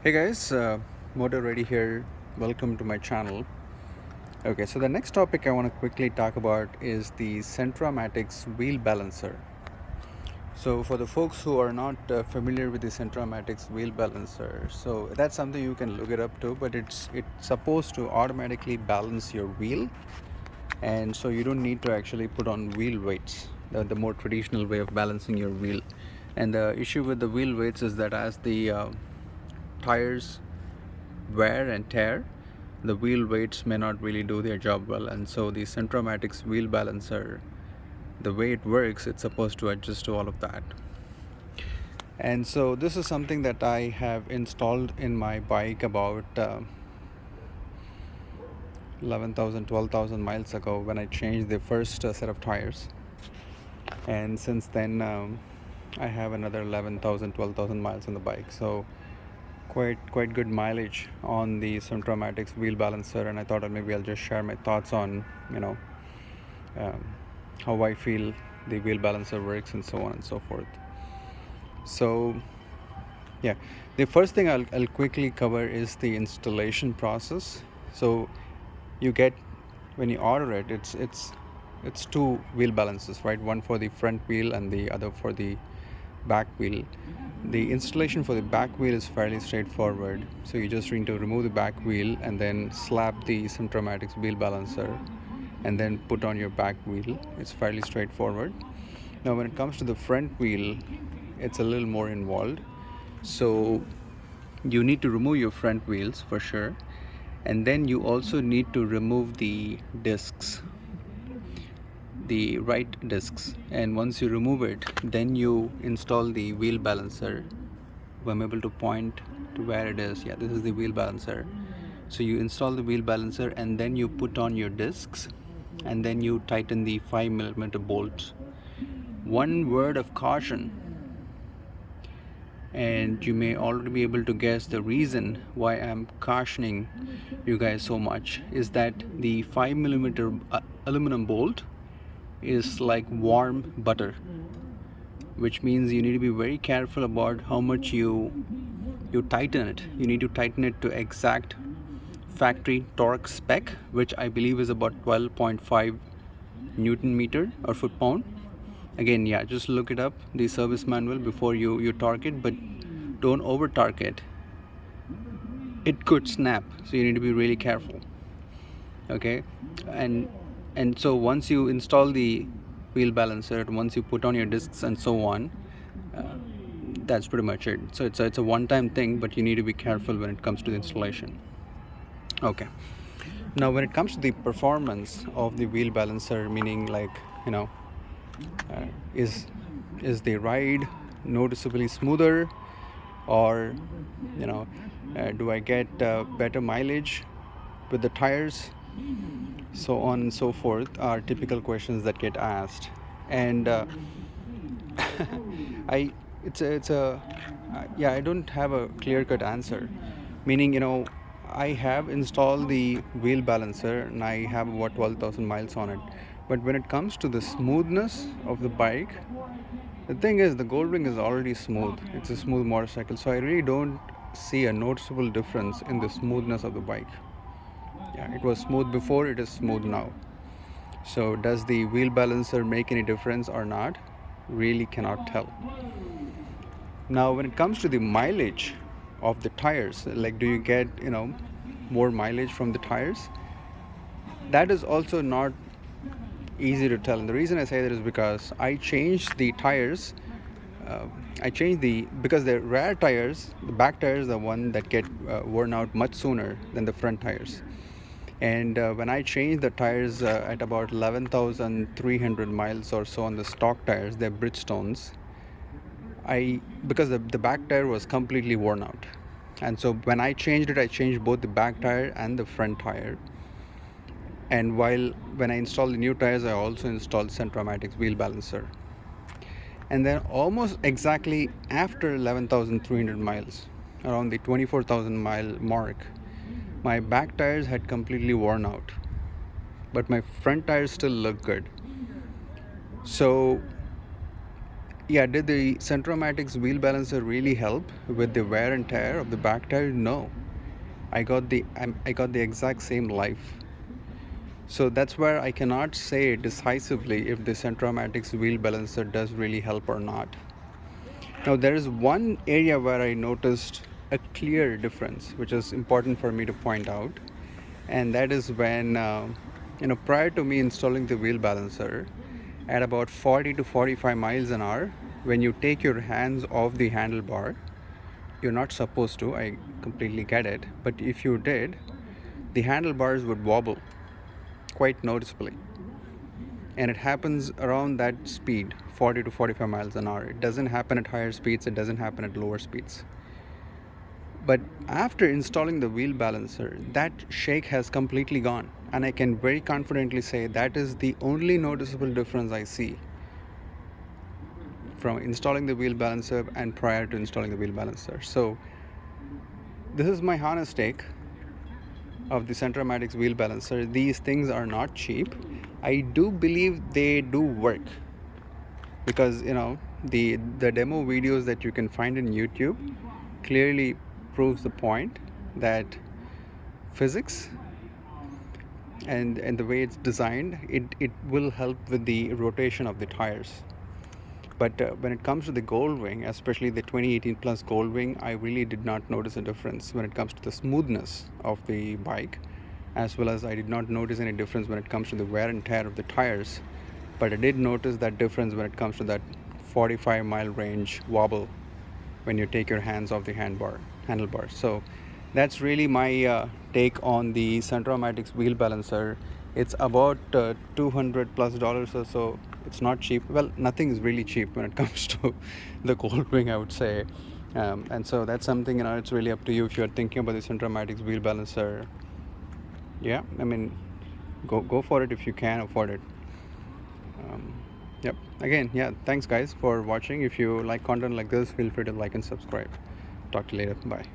Hey guys, Motor Ready here. Welcome to my channel. Okay, so the next topic I want to quickly talk about is the Centramatic's wheel balancer. So for the folks who are not familiar with the Centramatic's wheel balancer, so that's something you can look it up to, but it's supposed to automatically balance your wheel, and so you don't need to actually put on wheel weights, the more traditional way of balancing your wheel. And the issue with the wheel weights is that as the tires wear and tear, the wheel weights may not really do their job well, and so the Centramatic's wheel balancer, the way it works, it's supposed to adjust to all of that. And so this is something that I have installed in my bike about 11,000 12,000 miles ago when I changed the first set of tires, and since then I have another 11,000 12,000 miles on the bike. So quite good mileage on the Centramatic's wheel balancer, and I thought that maybe I'll just share my thoughts on um, how I feel the wheel balancer works and so on and so forth. So yeah, the first thing I'll quickly cover is the installation process. So you get, when you order it, it's two wheel balances, right? One for the front wheel and the other for the back wheel. The installation for the back wheel is fairly straightforward. So you just need to remove the back wheel and then slap the Centramatic's wheel balancer and then put on your back wheel. It's fairly straightforward. Now when it comes to the front wheel, it's a little more involved. So you need to remove your front wheels for sure, and then you also need to remove the discs, the right discs. And once you remove it, then you install the wheel balancer. If I'm able to point to where it is, yeah, this is the wheel balancer. So you install the wheel balancer and then you put on your discs, and then you tighten the 5mm bolts. One word of caution, and you may already be able to guess the reason why I'm cautioning you guys so much, is that the 5mm aluminum bolt is like warm butter, which means you need to be very careful about how much you tighten it. You need to tighten it to exact factory torque spec, which I believe is about 12.5 Newton meter or foot pound. Again, yeah, just look it up, the service manual, before you torque it, but don't over torque it. It could snap, so you need to be really careful. Okay, and so once you install the wheel balancer, once you put on your discs and so on, uh, that's pretty much it. So it's a one-time thing, but you need to be careful when it comes to the installation. Okay, now when it comes to the performance of the wheel balancer, meaning like, uh, is the ride noticeably smoother, or do I get better mileage with the tires, so on and so forth, are typical questions that get asked. And I it's a yeah, I don't have a clear cut answer, meaning, I have installed the wheel balancer and I have about 12,000 miles on it, but when it comes to the smoothness of the bike, the thing is, the Goldwing is already smooth. It's a smooth motorcycle, so I really don't see a noticeable difference in the smoothness of the bike. Yeah, it was smooth before, it is smooth now. So does the wheel balancer make any difference or not? Really cannot tell. Now when it comes to the mileage of the tires, like, do you get more mileage from the tires? That is also not easy to tell, and the reason I say that is because I changed the tires. Because the rear tires, the back tires, the one that get worn out much sooner than the front tires. And when I changed the tires at about 11,300 miles or so on the stock tires, they're Bridgestones. Because the back tire was completely worn out, and so when I changed it, I changed both the back tire and the front tire. And when I installed the new tires, I also installed Centramatic's wheel balancer. And then almost exactly after 11,300 miles, around the 24,000 mile mark, my back tires had completely worn out, but my front tires still look good. So Yeah, did the Centramatic's wheel balancer really help with the wear and tear of the back tire? No. I got the exact same life. So that's where I cannot say decisively if the Centramatic's wheel balancer does really help or not. Now there is one area where I noticed a clear difference, which is important for me to point out, and that is when prior to me installing the wheel balancer, at about 40 to 45 miles an hour, when you take your hands off the handlebar, you're not supposed to. I completely get it, but if you did, the handlebars would wobble quite noticeably, and it happens around that speed, 40 to 45 miles an hour. It doesn't happen at higher speeds, it doesn't happen at lower speeds. But after installing the wheel balancer, that shake has completely gone, and I can very confidently say that is the only noticeable difference I see from installing the wheel balancer and prior to installing the wheel balancer. So this is my honest take of the Centramatic's wheel balancer. These things are not cheap. I do believe they do work, because the demo videos that you can find in YouTube clearly proves the point that physics and the way it's designed, it will help with the rotation of the tires. But when it comes to the Goldwing, especially the 2018 plus Goldwing, I really did not notice a difference when it comes to the smoothness of the bike, as well as I did not notice any difference when it comes to the wear and tear of the tires. But I did notice that difference when it comes to that 45-mile range wobble when you take your hands off the handlebar. So that's really my take on the Centramatic's wheel balancer. It's about $200+ or so. It's not cheap. Well, nothing is really cheap when it comes to the Goldwing, I would say. And so that's something, it's really up to you if you're thinking about the Centramatic's wheel balancer. Yeah, I mean, go for it if you can afford it. Yep. Again, yeah, thanks guys for watching. If you like content like this, feel free to like and subscribe. Talk to you later. Bye.